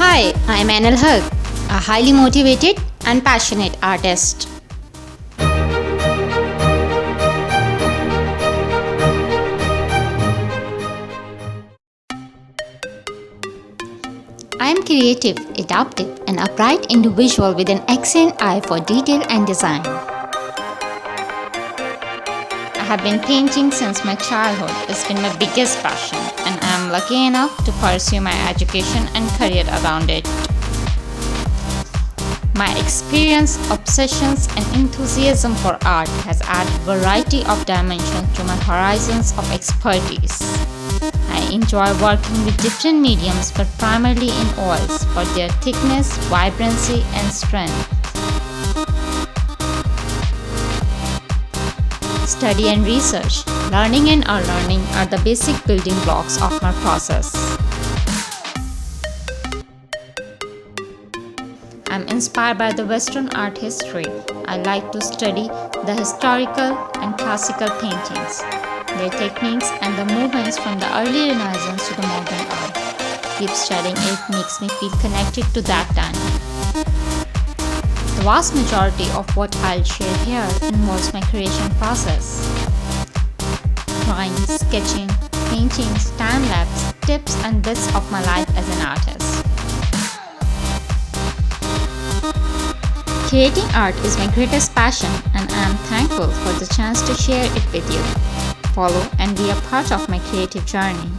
Hi, I'm Annal Haque, a highly motivated and passionate artist. I am creative, adaptive, and a bright individual with an excellent eye for detail and design. I have been painting since my childhood. It's been my biggest passion, and I am lucky enough to pursue my education and career around it. My experience, obsessions, and enthusiasm for art has added variety of dimensions to my horizons of expertise. I enjoy working with different mediums, but primarily in oils for their thickness, vibrancy, and strength. Study and research, learning and unlearning are the basic building blocks of my process. I'm inspired by the Western art history. I like to study the historical and classical paintings, their techniques and the movements from the early Renaissance to the modern art. Keep studying it makes me feel connected to that time. The vast majority of what I'll share here involves my creation process. Drawing, sketching, paintings, time-lapse, tips and bits of my life as an artist. Creating art is my greatest passion, and I am thankful for the chance to share it with you. Follow and be a part of my creative journey.